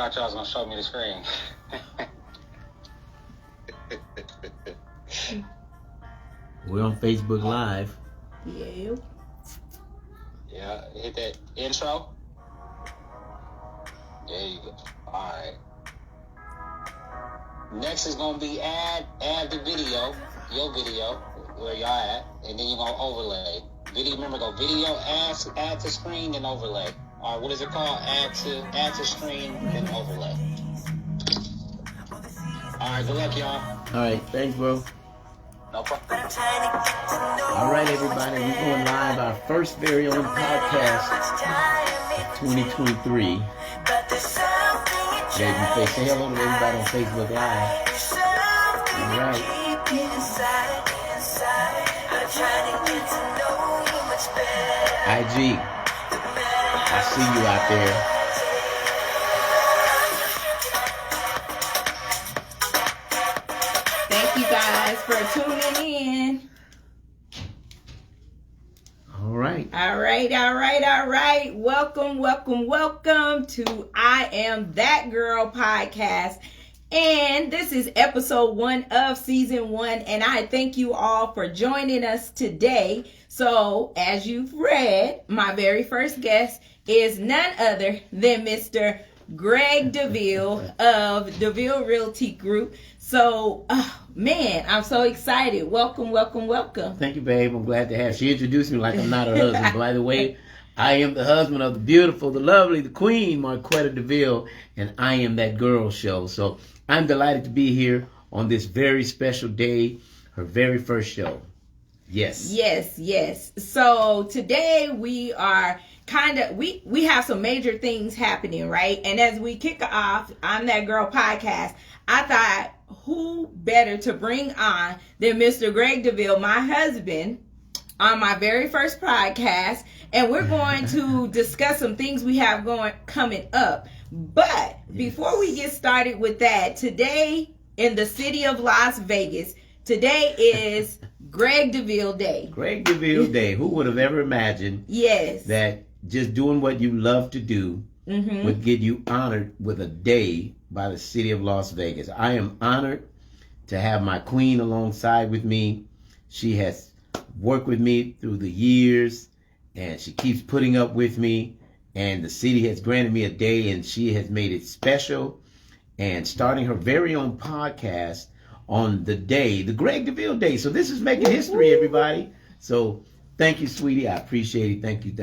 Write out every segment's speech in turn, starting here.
thought y'all was gonna show me the screen. We're on Facebook Live. Yeah. Yeah, hit that intro. There you go. Alright. Next is gonna be add the video, your video, where y'all at, and then you're gonna overlay. Video, remember, go video, add to screen, then overlay. Or what is it called? Add to screen, then overlay. Alright, good luck, y'all. Alright, thanks, bro. No problem. Alright, everybody, we're going live, our first very own podcast of 2023. Say hello to everybody on Facebook Live. Alright. IG, I see you out there. Thank you guys for tuning in. All right. All right. Welcome to I Am That Girl podcast. And this is episode 1 of season 1. And I thank you all for joining us today. So, as you've read, my very first guest is none other than Mr. Greg DeVille of DeVille Realty Group. So, man, I'm so excited. Welcome. Thank you, babe. I'm glad to have. She introduced me like I'm not her husband. By the way, I am the husband of the beautiful, the lovely, the queen, Marquetta DeVille, and I Am That Girl show. So I'm delighted to be here on this very special day, her very first show. Yes. So today we are we have some major things happening, right? And as we kick off I'm That Girl podcast, I thought, who better to bring on than Mr. Greg DeVille, my husband, on my very first podcast. And we're going to discuss some things we have coming up. But before we get started with that, today in the city of Las Vegas, today is Greg DeVille Day. Greg DeVille Day. Who would have ever imagined that just doing what you love to do would get you honored with a day by the city of Las Vegas? I am honored to have my queen alongside with me. She has worked with me through the years, and she keeps putting up with me. And the city has granted me a day, and she has made it special. And starting her very own podcast on the day, the Greg DeVille Day. So this is making history, everybody. So thank you, sweetie. I appreciate it. Thank you.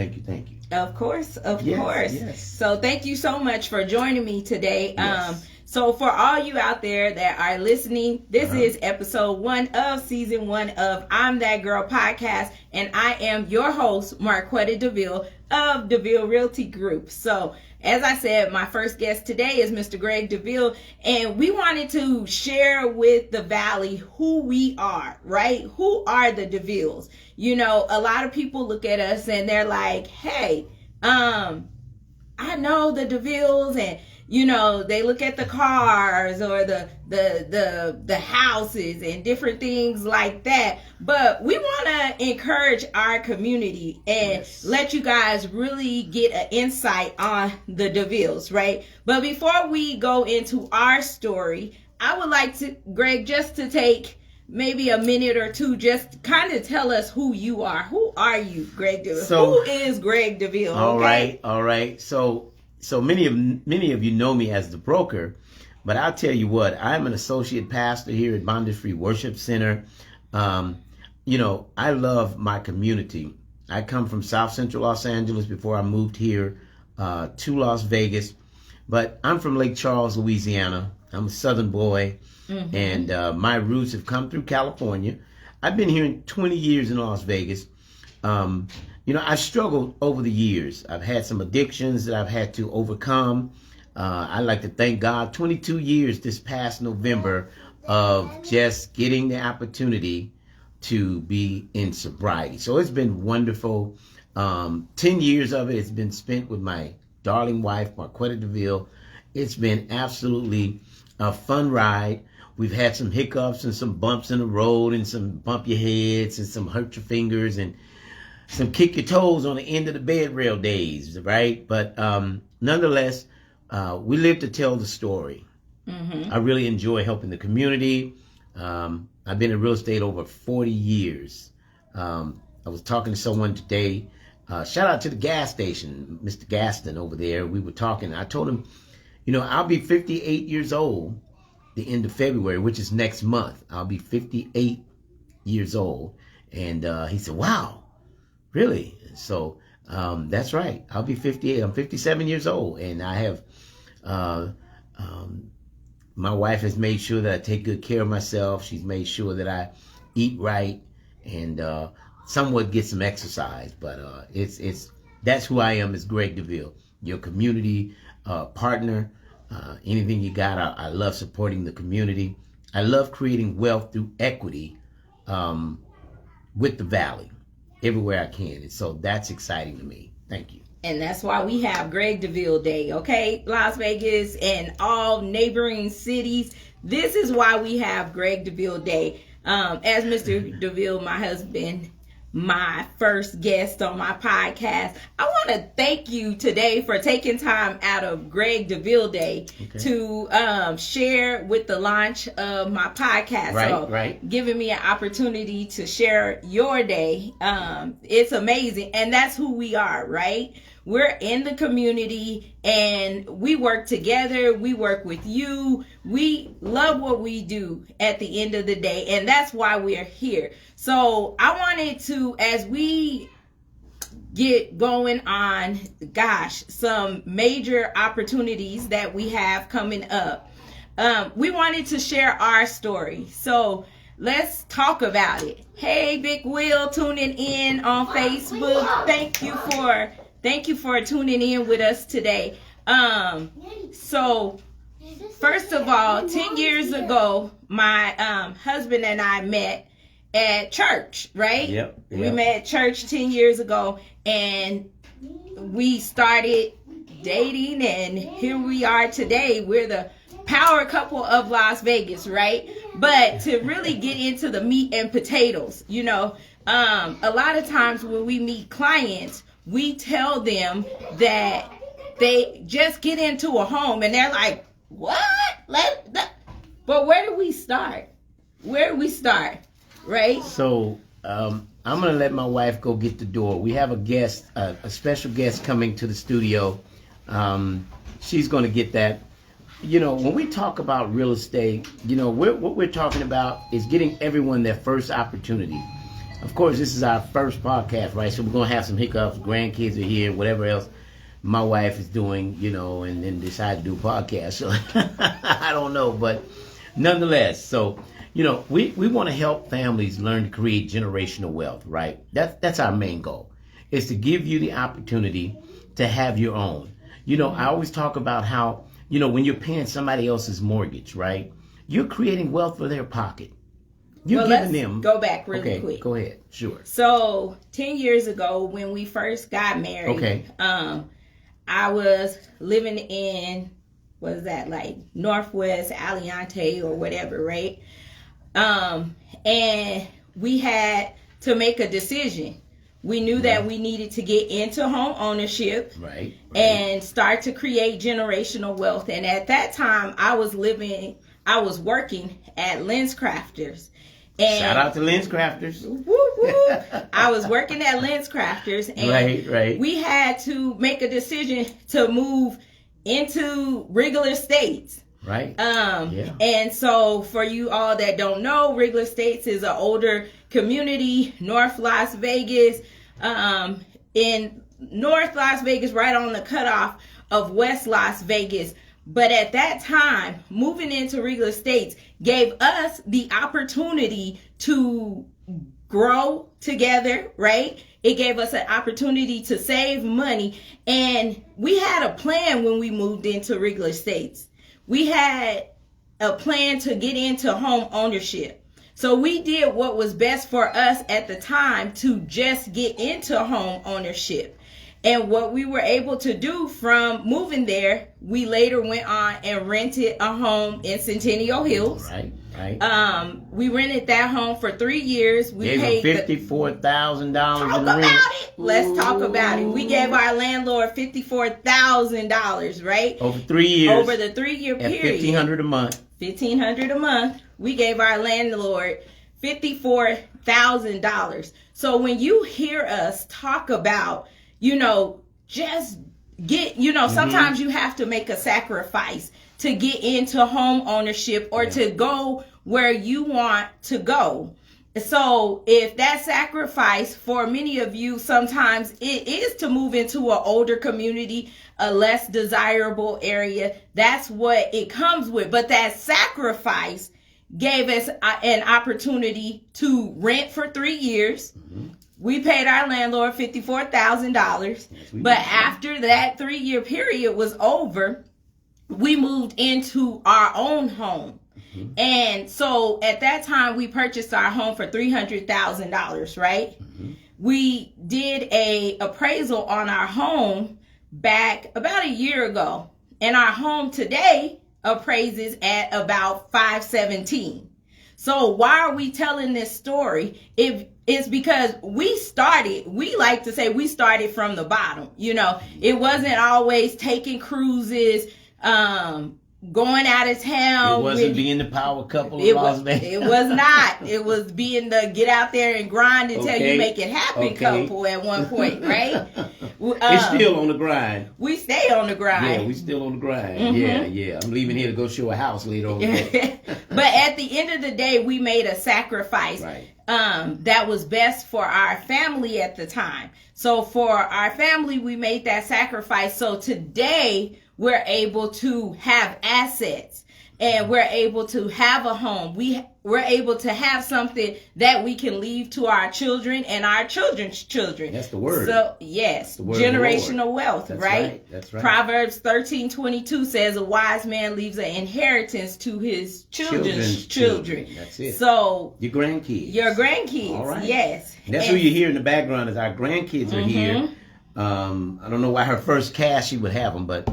Of course. Yes. So thank you so much for joining me today. Yes. So for all you out there that are listening, this is episode 1 of season 1 of I'm That Girl podcast. And I am your host, Marquetta DeVille of DeVille Realty Group. So as I said, my first guest today is Mr. Greg DeVille, and we wanted to share with the Valley who we are, right? Who are the DeVilles? You know, a lot of people look at us and they're like, hey, I know the DeVilles, and you know, they look at the cars or the houses and different things like that. But we want to encourage our community and let you guys really get an insight on the DeVilles, right? But before we go into our story, I would like to, Greg, just to take maybe a minute or two, just kind of tell us who you are. Who are you, Greg DeVille? Who is Greg DeVille? All right. So many of you know me as the broker, but I'll tell you what, I'm an associate pastor here at Bondage Free Worship Center. You know, I love my community. I come from South Central Los Angeles before I moved here to Las Vegas, but I'm from Lake Charles, Louisiana. I'm a Southern boy, and my roots have come through California. I've been here 20 years in Las Vegas. You know, I've struggled over the years. I've had some addictions that I've had to overcome. I like to thank God, 22 years this past November of just getting the opportunity to be in sobriety. So it's been wonderful. 10 years of it has been spent with my darling wife, Marquetta DeVille. It's been absolutely a fun ride. We've had some hiccups and some bumps in the road and some bump your heads and some hurt your fingers and some kick your toes on the end of the bed rail days, right? But nonetheless, we live to tell the story. I really enjoy helping the community. I've been in real estate over 40 years. I was talking to someone today. Shout out to the gas station, Mr. Gaston over there. We were talking. I told him, I'll be 58 years old the end of February, which is next month. I'll be 58 years old. And he said, wow, really? So that's right. I'll be 58. I'm 57 years old. And I have, my wife has made sure that I take good care of myself. She's made sure that I eat right and somewhat get some exercise. But that's who I am, is Greg DeVille, your community partner. Anything you got, I love supporting the community. I love creating wealth through equity with the Valley everywhere I can. And so that's exciting to me. Thank you. And that's why we have Greg DeVille Day, okay? Las Vegas and all neighboring cities. This is why we have Greg DeVille Day. As Mr. DeVille, my husband, my first guest on my podcast, I want to thank you today for taking time out of Greg DeVille Day to share with the launch of my podcast. Right. Giving me an opportunity to share your day. It's amazing. And that's who we are, right? We're in the community and we work together. We work with you. We love what we do at the end of the day. And that's why we're here. So I wanted to, as we get going on, some major opportunities that we have coming up, we wanted to share our story. So let's talk about it. Hey, Big Will, tuning in on Facebook. Thank you for tuning in with us today. So first of all, 10 years ago, my husband and I met at church, right? Yep. We met at church 10 years ago and we started dating, and here we are today. We're the power couple of Las Vegas, right? But to really get into the meat and potatoes, a lot of times when we meet clients, we tell them that they just get into a home and they're like, what? But where do we start? Right? So I'm going to let my wife go get the door. We have a guest, a special guest coming to the studio. She's going to get that. When we talk about real estate, what we're talking about is getting everyone their first opportunity. Of course, this is our first podcast, right? So we're going to have some hiccups. Grandkids are here, whatever else my wife is doing, and then decide to do a podcast. So I don't know, but nonetheless, so, we want to help families learn to create generational wealth, right? That's our main goal, is to give you the opportunity to have your own. I always talk about how, when you're paying somebody else's mortgage, right? You're creating wealth for their pocket. You're giving them. Go back really quick. Go ahead. Sure. So 10 years ago, when we first got married, I was living in, what is that, like Northwest Aliante or whatever, right? And we had to make a decision. We knew that we needed to get into home ownership, right, and start to create generational wealth. And at that time, I was working at Lens Crafters. And shout out to Lens Crafters. Woo, woo. I was working at Lens Crafters, and right. we had to make a decision to move into Wrigley Estates. Right. And so for you all that don't know, Wrigley Estates is an older community, North Las Vegas, in North Las Vegas, right on the cutoff of West Las Vegas. But at that time, moving into Wrigley Estates gave us the opportunity to grow together, right? It gave us an opportunity to save money. And we had a plan when we moved into Wrigley Estates. We had a plan to get into home ownership. So we did what was best for us at the time to just get into home ownership. And what we were able to do from moving there, we later went on and rented a home in Centennial Hills. Right. We rented that home for 3 years. We gave paid $54,000 in talk rent. about it. Let's talk about it. We gave our landlord $54,000, right? Over 3 years. Over the 3-year at period. $1,500 a month. $1,500 a month. We gave our landlord $54,000. So when you hear us talk about, just get, sometimes you have to make a sacrifice to get into home ownership or to go where you want to go. So if that sacrifice for many of you, sometimes it is to move into an older community, a less desirable area. That's what it comes with. But that sacrifice gave us an opportunity to rent for 3 years. We paid our landlord $54,000. But after that 3-year period was over, we moved into our own home. And so at that time, we purchased our home for $300,000, right? We did a appraisal on our home back about a year ago. And our home today appraises at about $517,000. So why are we telling this story? It's because we like to say we started from the bottom. It wasn't always taking cruises, going out of town. It wasn't being the power couple of Las Vegas. It was not. It was being the get out there and grind until you make it happen couple at one point, right? It's still on the grind. We stay on the grind. Yeah, we still on the grind. Yeah. I'm leaving here to go show a house later on. But at the end of the day, we made a sacrifice that was best for our family at the time. So for our family, we made that sacrifice. So today, we're able to have assets and we're able to have a home. We're able to have something that we can leave to our children and our children's children. That's the word. So yes, generational wealth, That's right? That's right. Proverbs 13:22 says a wise man leaves an inheritance to his children's children. That's it. So your grandkids. All right. Yes. That's who you hear in the background is our grandkids are here. I don't know why her first cast she would have them, but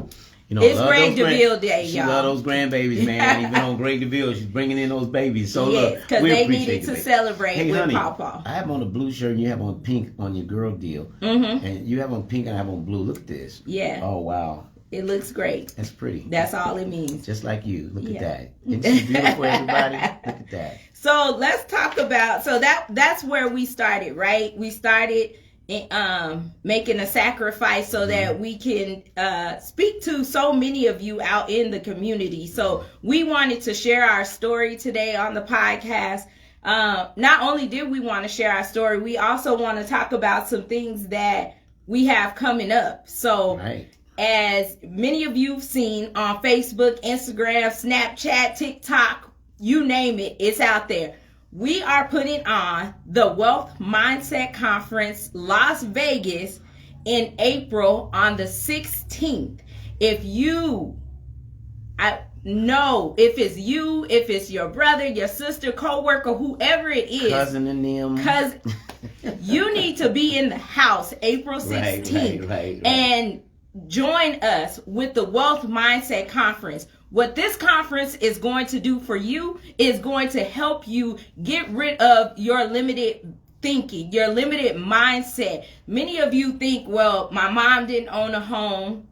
it's Greg DeVille Day, y'all. She love those grandbabies, man. Even on Greg DeVille, she's bringing in those babies. So yes, because they needed to celebrate with honey, Pawpaw. I have on a blue shirt and you have on pink on your girl deal. And you have on pink and I have on blue. Look at this. Yeah. Oh, wow. It looks great. That's pretty. That's all it means. Just like you. Look at that. Isn't she beautiful, everybody? Look at that. So let's talk about, that's where we started, right? We started making a sacrifice so that we can speak to so many of you out in the community. So we wanted to share our story today on the podcast. Not only did we want to share our story, we also want to talk about some things that we have coming up. So as many of you have seen on Facebook, Instagram, Snapchat, TikTok, you name it, it's out there. We are putting on the Wealth Mindset Conference Las Vegas in April on the 16th. If it's you, if it's your brother, your sister, coworker, whoever it is, cousin and them, because you need to be in the house April 16th right. and join us with the Wealth Mindset Conference. What this conference is going to do for you is going to help you get rid of your limited thinking, your limited mindset. Many of you think, well, my mom didn't own a home.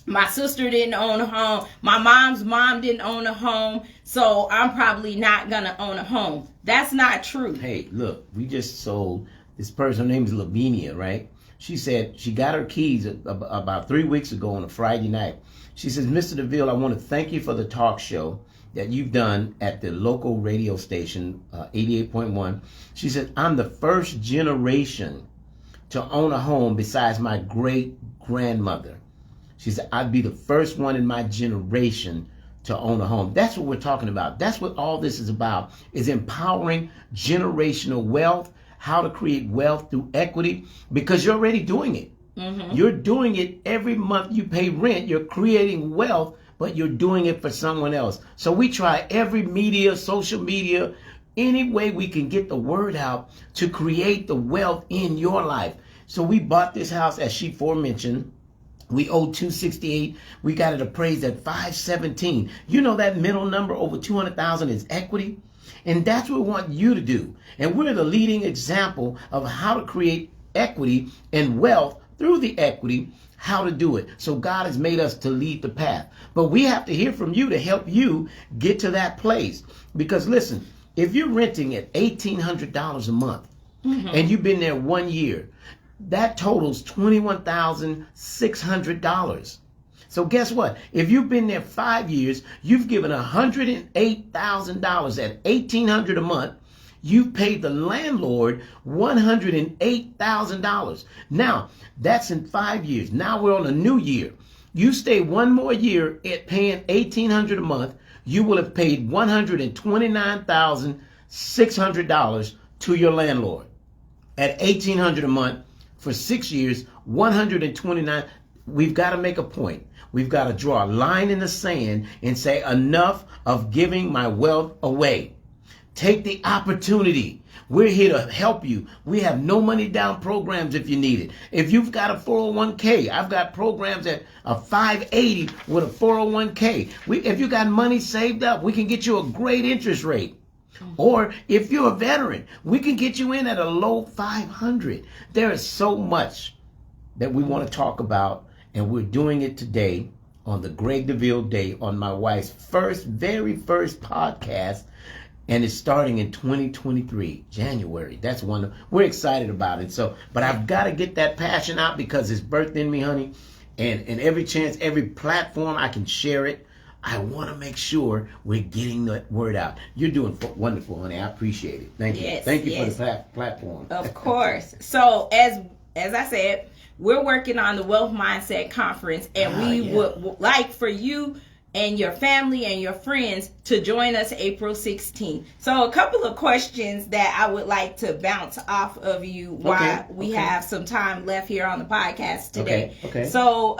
My sister didn't own a home. My mom's mom didn't own a home. So I'm probably not going to own a home. That's not true. Hey, look, we just sold this person. Her name is Lavinia, right? She said she got her keys about 3 weeks ago on a Friday night. She says, Mr. DeVille, I want to thank you for the talk show that you've done at the local radio station, 88.1. She said, I'm the first generation to own a home besides my great-grandmother. She said, I'd be the first one in my generation to own a home. That's what we're talking about. That's what all this is about, is empowering generational wealth, how to create wealth through equity, because you're already doing it. You're doing it every month. You pay rent. You're creating wealth, but you're doing it for someone else. So we try every media, social media, any way we can get the word out to create the wealth in your life. So we bought this house, as she forementioned. We owed $268. We got it appraised at $517. You know that middle number over $200,000 is equity, and that's what we want you to do. And we're the leading example of how to create equity and wealth through the equity, how to do it. So God has made us to lead the path, but we have to hear from you to help you get to that place. Because listen, if you're renting at $1,800 a month and you've been there 1 year, that totals $21,600. So guess what? If you've been there 5 years, you've given $108,000 at $1,800 a month. You've paid the landlord $108,000. Now, that's in 5 years. Now we're on a new year. You stay one more year at paying $1,800 a month, you will have paid $129,600 to your landlord. At $1,800 a month for 6 years, $129,000. We've got to make a point. We've got to draw a line in the sand and say, enough of giving my wealth away. Take the opportunity. We're here to help you. We have no money down programs if you need it. If you've got a 401k, I've got programs at a 580 with a 401k. If you got money saved up, we can get you a great interest rate. Or if you're a veteran, we can get you in at a low 500. There is so much that we want to talk about, and we're doing it today on the Greg DeVille Day, on my wife's very first podcast. And it's starting in 2023, January. That's wonderful. We're excited about it. So, but I've got to get that passion out because it's birthed in me, honey. And every chance, every platform I can share it, I want to make sure we're getting the word out. You're doing wonderful, honey. I appreciate it. Thank you. Yes, Thank you for the platform. Of course. So as I said, we're working on the Wealth Mindset Conference, and we would like for you and your family and your friends to join us April 16th. So a couple of questions that I would like to bounce off of you while we have some time left here on the podcast today. Okay. So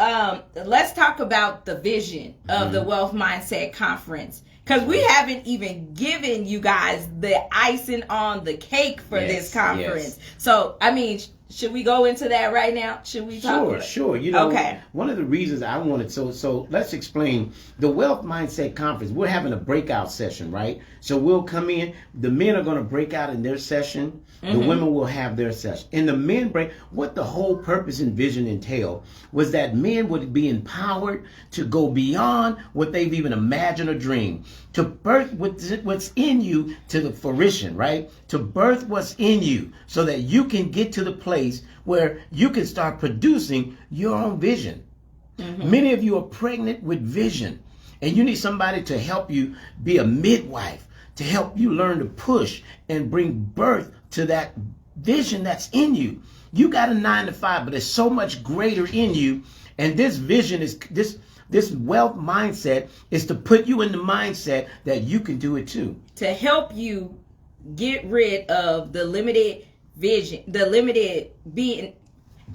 let's talk about the vision of the Wealth Mindset Conference, because we haven't even given you guys the icing on the cake for this conference. So, I mean, should we go into that right now? Should we talk about it? Sure. You know, one of the reasons I wanted, so let's explain the Wealth Mindset Conference. We're having a breakout session, right? So we'll come in, the men are going to break out in their session, the women will have their session. And the men what the whole purpose and vision entail was that men would be empowered to go beyond what they've even imagined or dreamed, to birth what's in you to the fruition, right? To birth what's in you so that you can get to the place where you can start producing your own vision. Many of you are pregnant with vision, and you need somebody to help you be a midwife, to help you learn to push and bring birth to that vision that's in you. You got a 9-to-5, but there's so much greater in you. And this vision is this wealth mindset is to put you in the mindset that you can do it too. To help you get rid of the limited vision, the limited being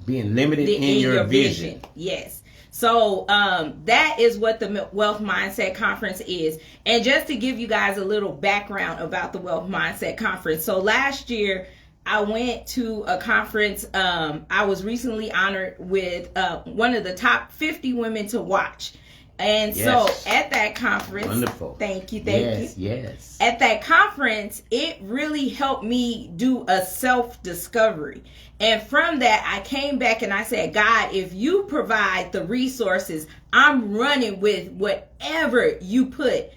limited in your vision. Yes. So that is what the Wealth Mindset Conference is. And just to give you guys a little background about the Wealth Mindset Conference. So last year, I went to a conference. I was recently honored with one of the top 50 women to watch. And so at that conference, wonderful. Thank you. Yes. At that conference, it really helped me do a self-discovery. And from that, I came back and I said, God, if you provide the resources, I'm running with whatever you put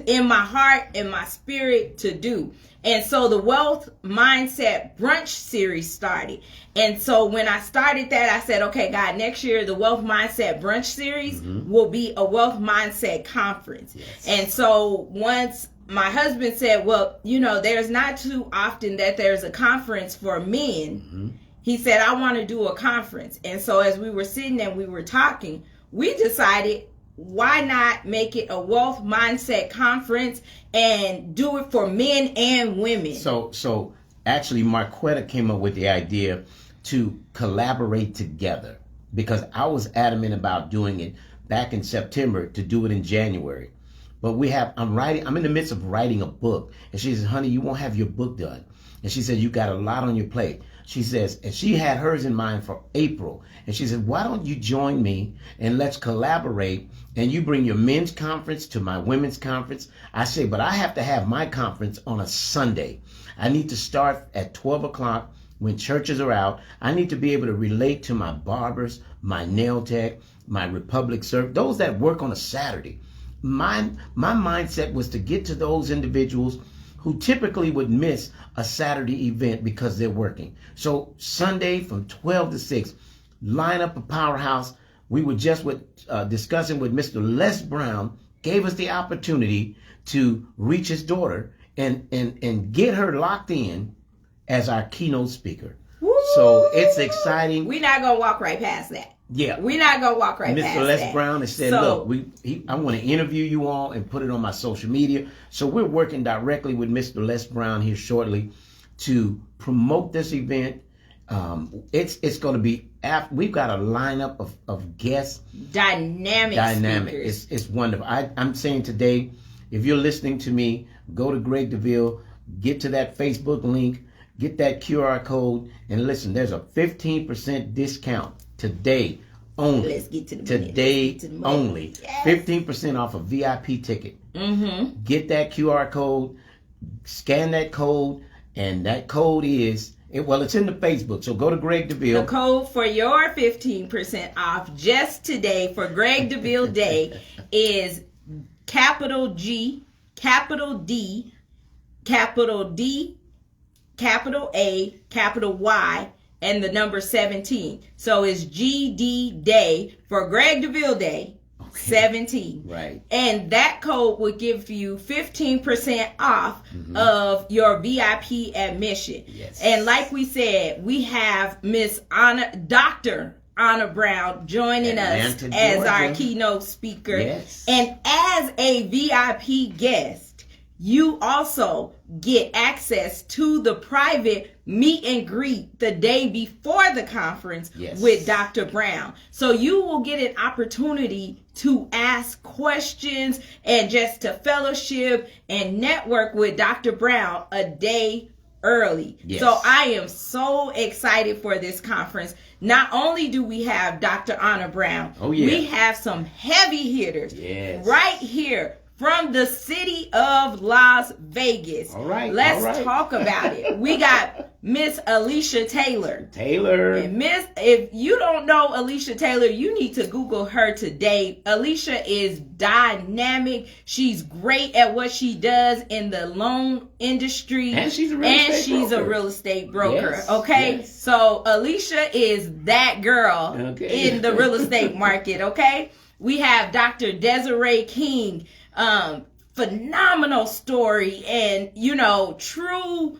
in my heart and my spirit to do. And so the Wealth Mindset Brunch series started. And so when I started that, I said, okay, God, next year, the Wealth Mindset Brunch series will be a Wealth Mindset Conference. And so once my husband said, well, you know, there's not too often that there's a conference for men. He said, I want to do a conference. And so as we were sitting and we were talking, we decided, why not make it a Wealth Mindset Conference and do it for men and women? So actually, Marquetta came up with the idea to collaborate together, because I was adamant about doing it back in September to do it in January. But I'm in the midst of writing a book. And she says, honey, you won't have your book done. And she said, you got a lot on your plate. She says, and she had hers in mind for April. And she said, why don't you join me and let's collaborate, and you bring your men's conference to my women's conference. I say, but I have to have my conference on a Sunday. I need to start at 12 o'clock when churches are out. I need to be able to relate to my barbers, my nail tech, my Republic serve, those that work on a Saturday. My mindset was to get to those individuals who typically would miss a Saturday event because they're working. So Sunday from 12 to 6, line up a powerhouse. We were just discussing with Mr. Les Brown, gave us the opportunity to reach his daughter and get her locked in as our keynote speaker. Woo! So it's exciting. We're not going to walk right past that. Yeah. We're not going to walk right past that. Mr. Les Brown has said, look, I want to interview you all and put it on my social media. So we're working directly with Mr. Les Brown here shortly to promote this event. It's going to be, we've got a lineup of guests. Dynamic speakers. It's wonderful. I'm saying today, if you're listening to me, go to Greg DeVille, get to that Facebook link, get that QR code, and listen, there's a 15% discount today only. Let's get to the money. Today only. Yes. 15% off a VIP ticket. Mm-hmm. Get that QR code, scan that code, and that code is, it's in the Facebook, so go to Greg DeVille. The code for your 15% off just today for Greg DeVille Day is capital G, capital D, capital D, capital A, capital Y, and the number 17. So it's GD Day for Greg DeVille Day. 17. Right. And that code will give you 15% off of your VIP admission. Yes. And like we said, we have Dr. Anna Brown joining us as our keynote speaker. Yes. And as a VIP guest, you also get access to the private meet and greet the day before the conference with Dr. Brown. So you will get an opportunity to ask questions and just to fellowship and network with Dr. Brown a day early. Yes. So I am so excited for this conference. Not only do we have Dr. Anna Brown, we have some heavy hitters right here from the city of Las Vegas. All right. Let's talk about it. We got Miss Alicia Taylor. And if you don't know Alicia Taylor, you need to Google her today. Alicia is dynamic. She's great at what she does in the loan industry. And she's a real estate broker. Yes, okay? Yes. So Alicia is that girl in the real estate market, okay? We have Dr. Desiree King. Phenomenal story, and true,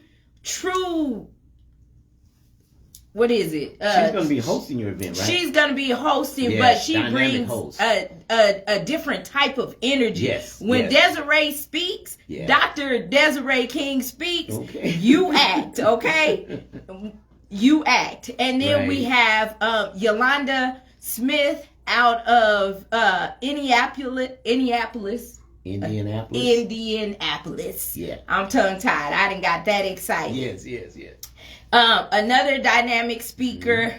what is it? She's going to be hosting your event, right? She's going to be hosting, but she brings a different type of energy. Yes. When Desiree speaks, Dr. Desiree King speaks, you act, okay? You act. And then we have Yolanda Smith out of Indianapolis. Yeah. I'm tongue-tied. I done got that excited. Yes. Another dynamic speaker.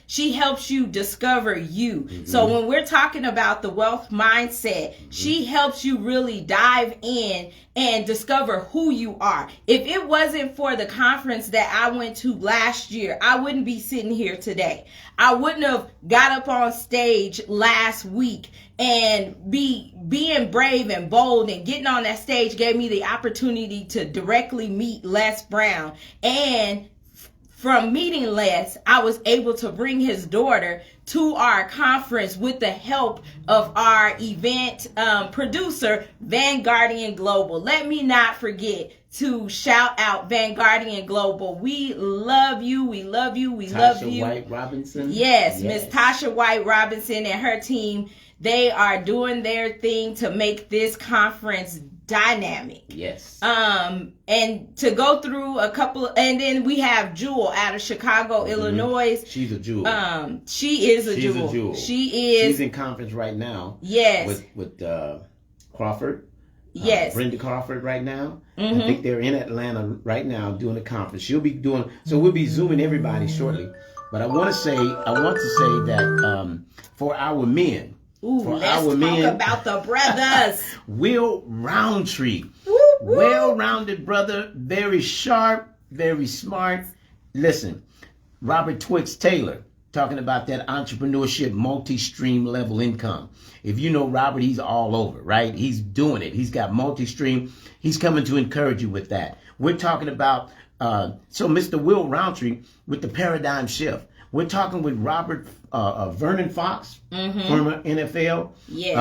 She helps you discover you. So when we're talking about the wealth mindset, she helps you really dive in and discover who you are. If it wasn't for the conference that I went to last year, I wouldn't be sitting here today. I wouldn't have got up on stage last week, and being brave and bold and getting on that stage gave me the opportunity to directly meet Les Brown. And from meeting Les, I was able to bring his daughter to our conference with the help of our event producer, Vanguardian Global. Let me not forget to shout out Vanguardian Global. We love you. We love you. We love you. Tasha White Robinson. Yes, Miss Tasha White Robinson and her team. They are doing their thing to make this conference dynamic. Yes. And to go through a couple, and then we have Jewel out of Chicago, Illinois. She's a jewel. She is a jewel. She is. She's in conference right now. Yes. With Crawford Yes. Brenda Crawford right now. Mm-hmm. I think they're in Atlanta right now doing a conference. She'll be doing, so we'll be Zooming everybody shortly. But I want to say that for our men, Let's talk about the brothers. Will Roundtree, well-rounded brother, very sharp, very smart. Listen, Robert Twix Taylor, talking about that entrepreneurship, multi-stream level income. If you know Robert, he's all over, right? He's doing it. He's got multi-stream. He's coming to encourage you with that. We're talking about, so Mr. Will Roundtree with the paradigm shift. We're talking with Robert Vernon Fox, former NFL. Yes,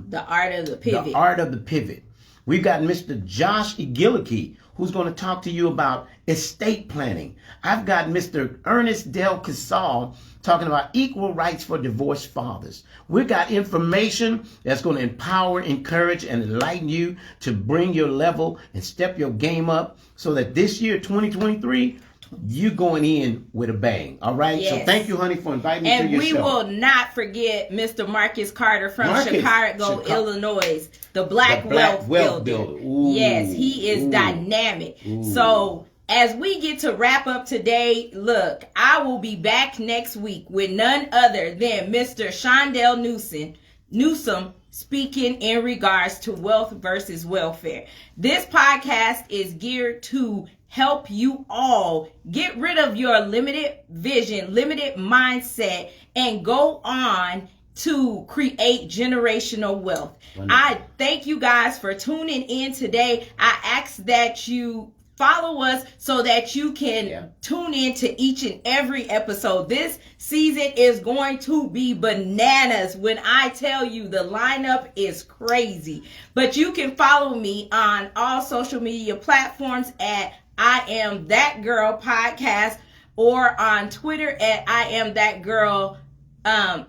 the art of the pivot. The art of the pivot. We've got Mr. Josh Igiliki, who's going to talk to you about estate planning. I've got Mr. Ernest Del Casal talking about equal rights for divorced fathers. We've got information that's going to empower, encourage, and enlighten you to bring your level and step your game up so that this year, 2023, you going in with a bang. All right. Yes. So thank you, honey, for inviting me to your show. And we will not forget Mr. Marcus Carter from Chicago, Illinois, the Black Wealth Builder. Ooh, yes, he is dynamic. Ooh. So as we get to wrap up today, look, I will be back next week with none other than Mr. Shondell Newsome speaking in regards to wealth versus welfare. This podcast is geared to help you all get rid of your limited vision, limited mindset, and go on to create generational wealth. Wonderful. I thank you guys for tuning in today. I ask that you follow us so that you can tune in to each and every episode. This season is going to be bananas. When I tell you, the lineup is crazy. But you can follow me on all social media platforms at I Am That Girl Podcast, or on Twitter at I Am That Girl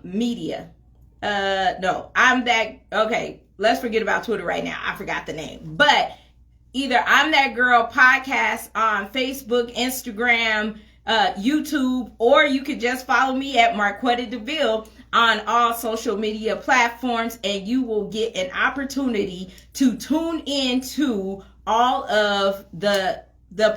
Media. Let's forget about Twitter right now. I forgot the name. But either I'm That Girl Podcast on Facebook, Instagram, YouTube, or you could just follow me at Marquetta DeVille on all social media platforms, and you will get an opportunity to tune into all of the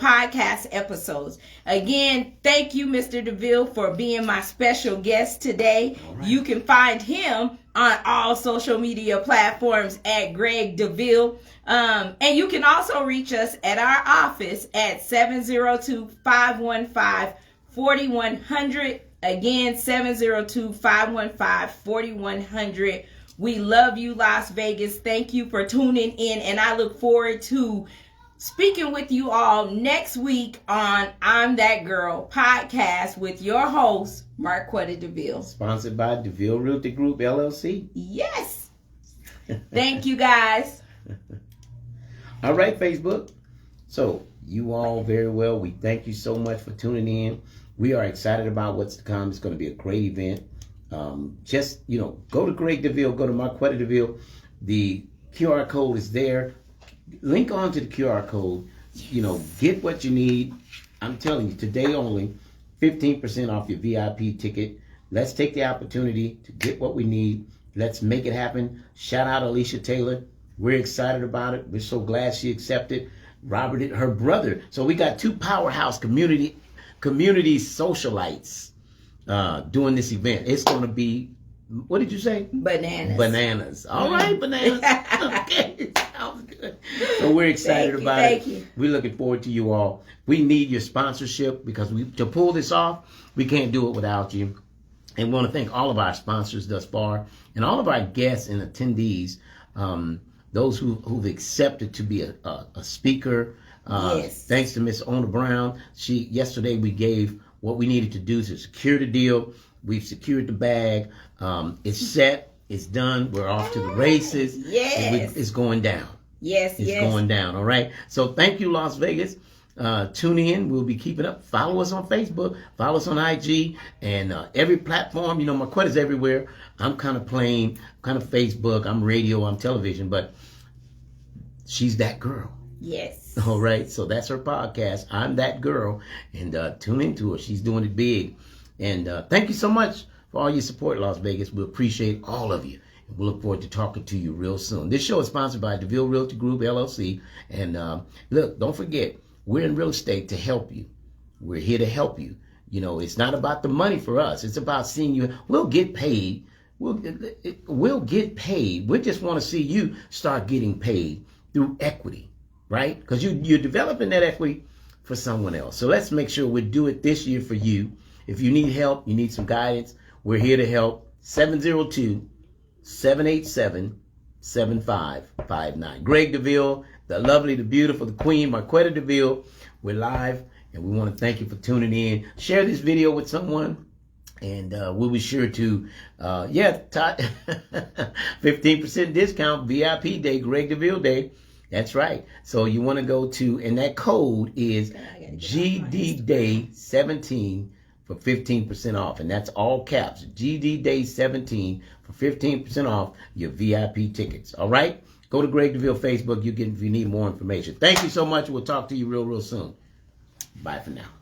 podcast episodes. Again, thank you, Mr. DeVille, for being my special guest today. Right. You can find him on all social media platforms at Greg DeVille. And you can also reach us at our office at 702-515-4100. Again, 702-515-4100. We love you, Las Vegas. Thank you for tuning in, and I look forward to speaking with you all next week on I'm That Girl Podcast with your host, Marquetta DeVille. Sponsored by DeVille Realty Group LLC. Yes. Thank you, guys. All right, Facebook. So you all very well. We thank you so much for tuning in. We are excited about what's to come. It's going to be a great event. Just, go to Greg DeVille, go to Marquetta DeVille. The QR code is there. Link on to the QR code, get what you need. I'm telling you, today only, 15% off your VIP ticket. Let's take the opportunity to get what we need. Let's make it happen. Shout out Alicia Taylor. We're excited about it. We're so glad she accepted. Robert, her brother. So we got two powerhouse community socialites doing this event. It's going to be, what did you say? Bananas. All right, bananas. Okay, sounds good. So we're excited about it. Thank you. We're looking forward to you all. We need your sponsorship because to pull this off, we can't do it without you. And we want to thank all of our sponsors thus far and all of our guests and attendees, those who've accepted to be a speaker. Yes. Thanks to Miss Ona Brown. Yesterday we gave what we needed to do to secure the deal. We've secured the bag. It's set. It's done. We're off to the races. Yes. It's going down. It's going down. All right. So thank you, Las Vegas. Tune in. We'll be keeping up. Follow us on Facebook. Follow us on IG. And every platform. Marquetta's everywhere. I'm kind of plain, kind of Facebook. I'm radio. I'm television. But she's that girl. Yes. All right. So that's her podcast. I'm That Girl. And tune into her. She's doing it big. And thank you so much for all your support, Las Vegas. We appreciate all of you. We'll look forward to talking to you real soon. This show is sponsored by DeVille Realty Group LLC. And look, don't forget, we're in real estate to help you. We're here to help you. You know, it's not about the money for us. It's about seeing you. We'll get paid. We'll get paid. We just want to see you start getting paid through equity, right? Because you're developing that equity for someone else. So let's make sure we do it this year for you. If you need help, you need some guidance, we're here to help. 702-787-7559. Greg DeVille, the lovely, the beautiful, the queen, Marquetta DeVille. We're live, and we want to thank you for tuning in. Share this video with someone, and we'll be sure to, 15% discount, VIP Day, Greg DeVille Day. That's right. So you want to go to, and that code is GD Day 17 for 15% off. And that's all caps. GD Day 17 for 15% off your VIP tickets. All right? Go to Greg DeVille Facebook. You get if you need more information. Thank you so much. We'll talk to you real soon. Bye for now.